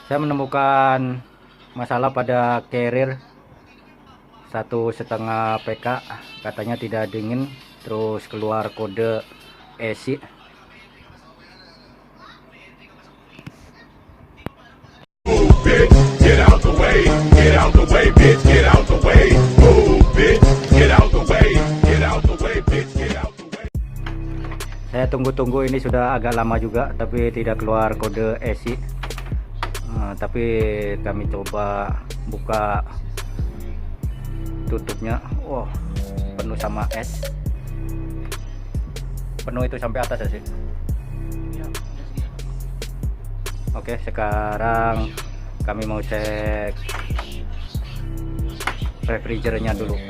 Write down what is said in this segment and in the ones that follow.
Saya menemukan masalah pada carrier 1,5 PK, katanya tidak dingin, terus keluar kode ESI. Get out the way, get out the way, bitch, get out the way. Move, bitch, get out the way, get out the way, bitch, get out the way. Saya tunggu-tunggu, ini sudah agak lama juga tapi tidak keluar kode ESI. Tapi kami coba buka tutupnya, wow, penuh sama es. Penuh itu sampai atas ya sih. Oke, sekarang kami mau cek refrigeratornya dulu.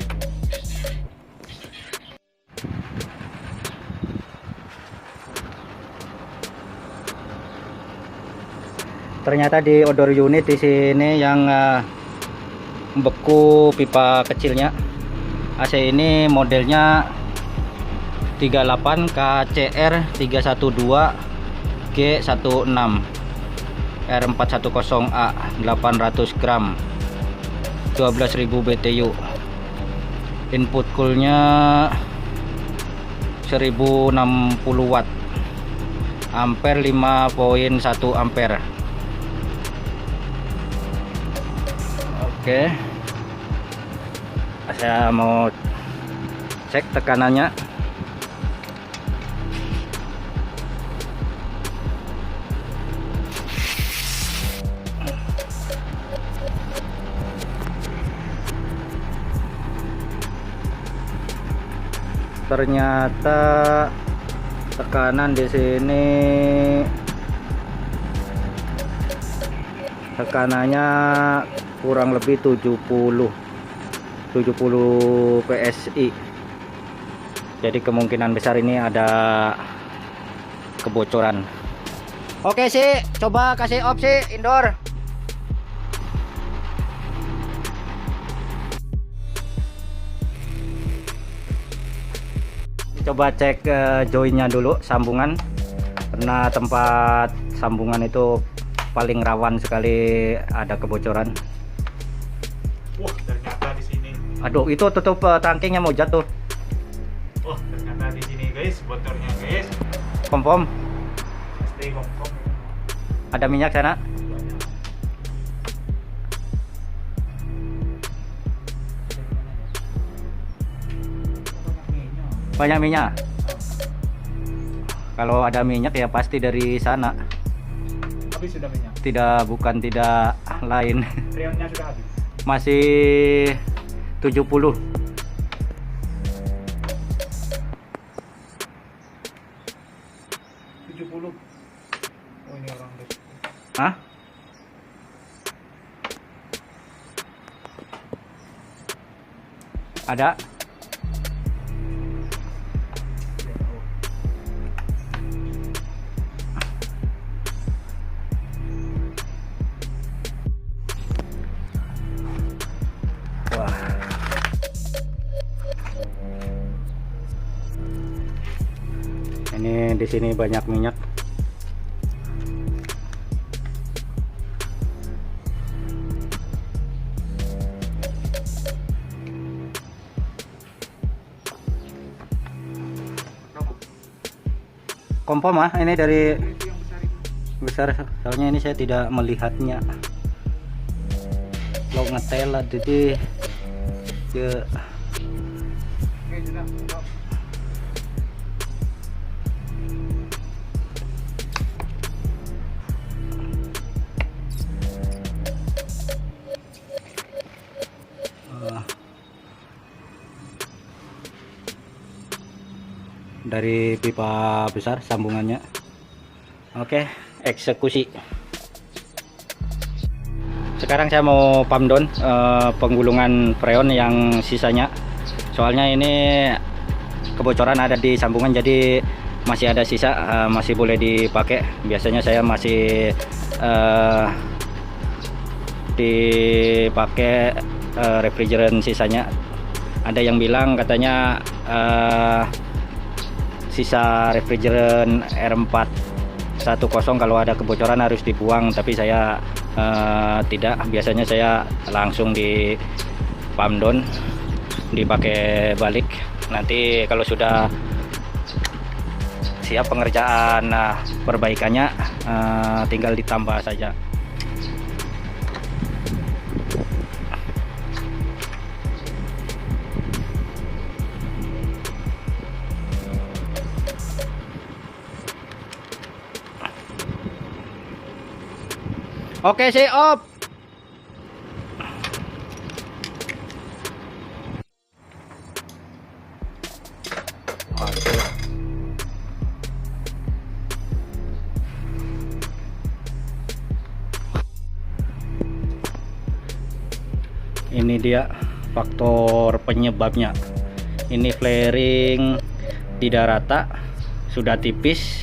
Ternyata di odor unit di sini yang beku pipa kecilnya. AC ini modelnya 38 KCR 312 G16 R410A 800 gram 12.000 BTU. Input coolnya 1060 watt, ampere 5,1 ampere. Oke, saya mau cek tekanannya. Ternyata tekanan di sini tekanannya kurang lebih 70 PSI. Jadi kemungkinan besar ini ada kebocoran. Oke sih, coba kasih opsi indoor. Coba cek joinnya dulu, sambungan, karena tempat sambungan itu paling rawan sekali ada kebocoran. Wah, ternyata di sini. Aduh, itu tutup tangkingnya mau jatuh. Wah, ternyata di sini guys, bocornya guys. Kompom, Pasti kompom. ada minyak sana? Banyak minyak. Kalau ada minyak ya pasti dari sana. Habis sudah minyak. Tidak lain. Freonnya sudah habis. Masih 70. 70. Oh, ini orang guys. Hah? Ada? Wah. Ini di sini banyak minyak. Kompom ini dari Itu yang besar itu. besar, soalnya ini saya tidak melihatnya. Lo ngetel lah jadi ya. Oke, sudah. Stop. Dari pipa besar sambungannya. Oke, eksekusi. Sekarang saya mau pump down penggulungan freon yang sisanya. Soalnya ini kebocoran ada di sambungan, jadi masih ada sisa, masih boleh dipakai. Biasanya saya masih dipakai refrigerant sisanya. Ada yang bilang katanya sisa refrigerant R4 1.0 kalau ada kebocoran harus dibuang, tapi saya tidak. Biasanya saya langsung di pump down, dipakai balik. Nanti kalau sudah siap pengerjaan perbaikannya, tinggal ditambah saja. Oke, siap. Ini dia faktor penyebabnya. Ini flaring tidak rata, sudah tipis.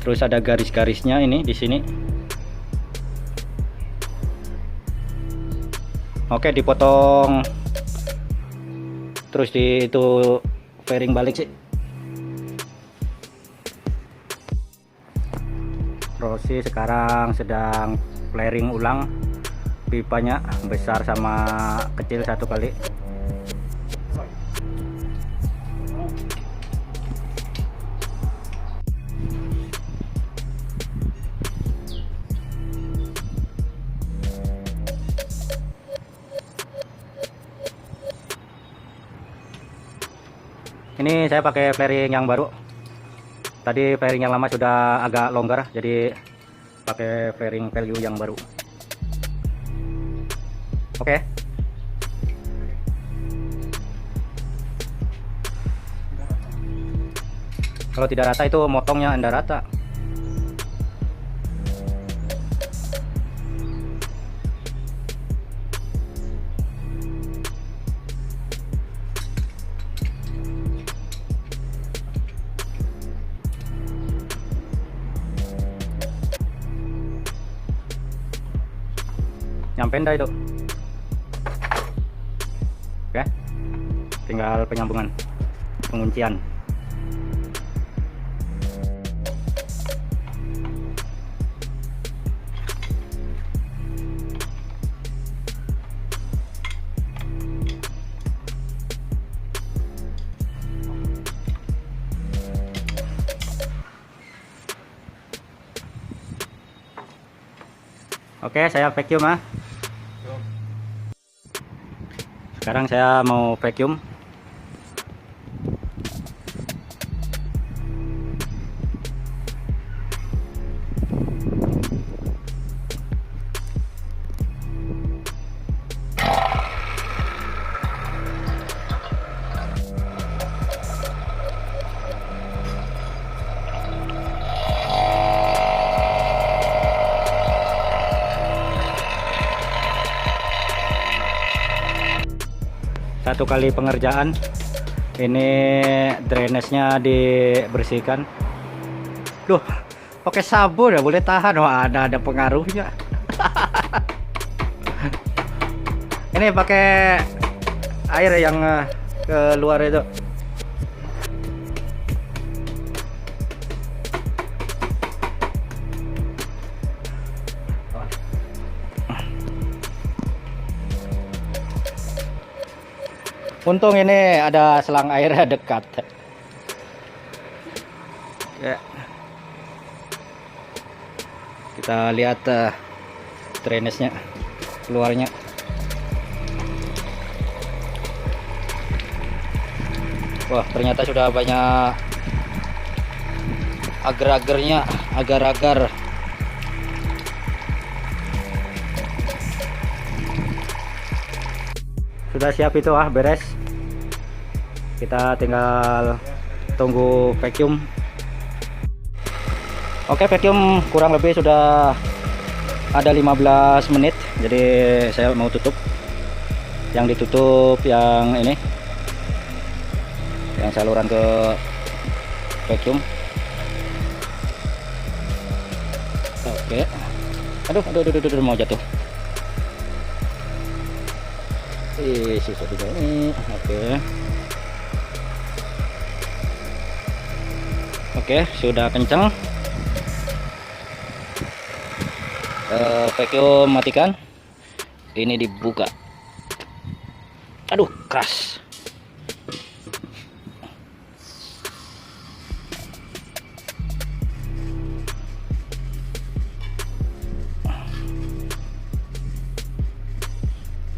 Terus ada garis-garisnya ini di sini. Oke, dipotong. Terus itu fairing balik sih. Rossi sekarang sedang flaring ulang pipanya, besar sama kecil satu kali. Ini saya pakai flaring yang baru. Tadi flaring yang lama sudah agak longgar, jadi pakai flaring value yang baru. Oke. Kalau tidak rata itu motongnya Anda rata. Nyampein dah itu. Oke, tinggal penyambungan, penguncian. Oke, saya vacuum ah. Sekarang saya mau vacuum. Satu kali pengerjaan ini drainase-nya dibersihkan. Loh, pakai sabun ya boleh tahan. Wah, ada pengaruhnya. Ini pakai air yang keluar itu. Untung ini ada selang air dekat. Ya. Kita lihat drainase-nya keluarnya. Wah, ternyata sudah banyak agar-agarnya, agar-agar. Sudah siap itu beres. Kita tinggal tunggu vacuum. Oke, vacuum kurang lebih sudah ada 15 menit. Jadi saya mau tutup. Yang ditutup yang ini, yang saluran ke vacuum. Oke. Aduh, mau jatuh. Sisa juga ini. Oke. Oke, sudah kencang. Vacuum matikan. Ini dibuka. Aduh, keras.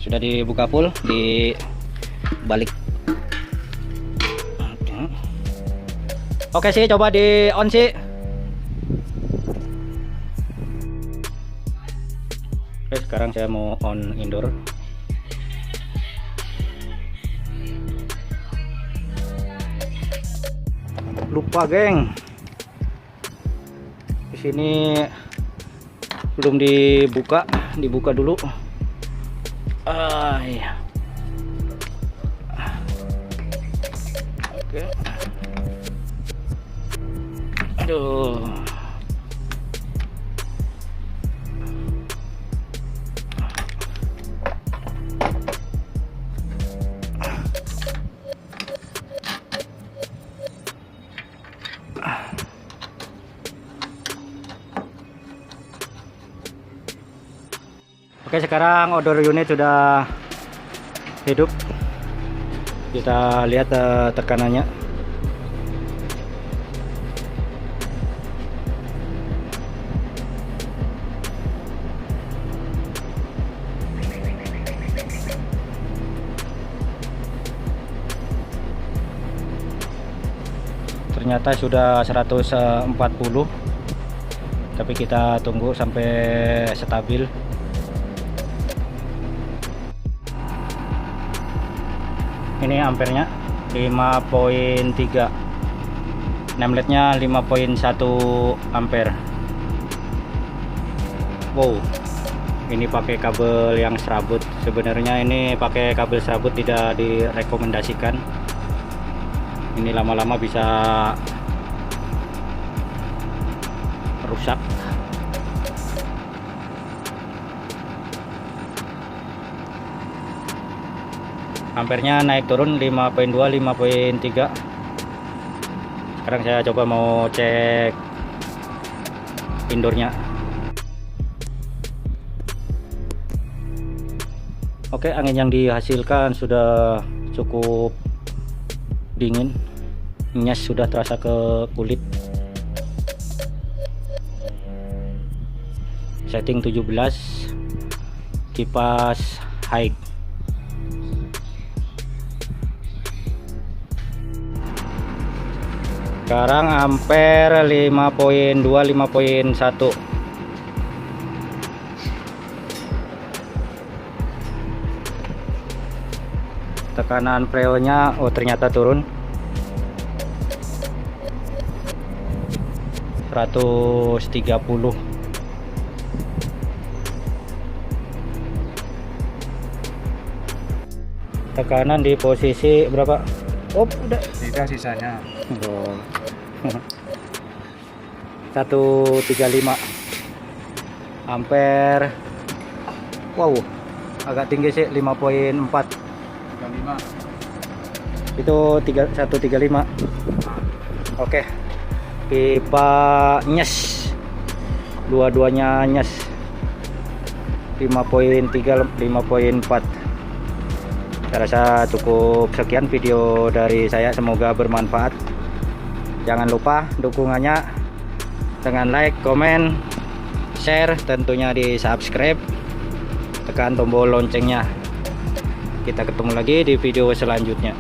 Sudah dibuka full, di balik. Oke sih, coba di on sih. Oke, sekarang saya mau on indoor. Lupa, geng. Di sini belum dibuka, dibuka dulu. Iya. Oke. Aduh. Oke, sekarang odor unit sudah hidup. Kita lihat tekanannya. Ternyata sudah 140. Tapi kita tunggu sampai stabil. Ini ampernya 5.3, nameplate-nya 5.1 ampere. Wow, ini pakai kabel yang serabut. Sebenarnya ini pakai kabel serabut tidak direkomendasikan. Ini lama-lama bisa rusak. Ampernya naik turun 5.2, 5.3. Sekarang saya coba mau cek indoornya. Oke, angin yang dihasilkan sudah cukup dingin. Nyes sudah terasa ke kulit. Setting 17, kipas high. Sekarang ampere 5.2, 5.1. Tekanan freonnya ternyata turun 130. Tekanan di posisi berapa? Oh, udah. Tidak sisanya. Oh. 135 ampere. Wow, agak tinggi sih, 5.4. 35. Itu 135. Oke. Pipa nyes. Dua-duanya nyes. 5.3, 5.4. Saya rasa cukup sekian video dari saya, semoga bermanfaat. Jangan lupa dukungannya dengan like, komen, share, tentunya di subscribe, tekan tombol loncengnya. Kita ketemu lagi di video selanjutnya.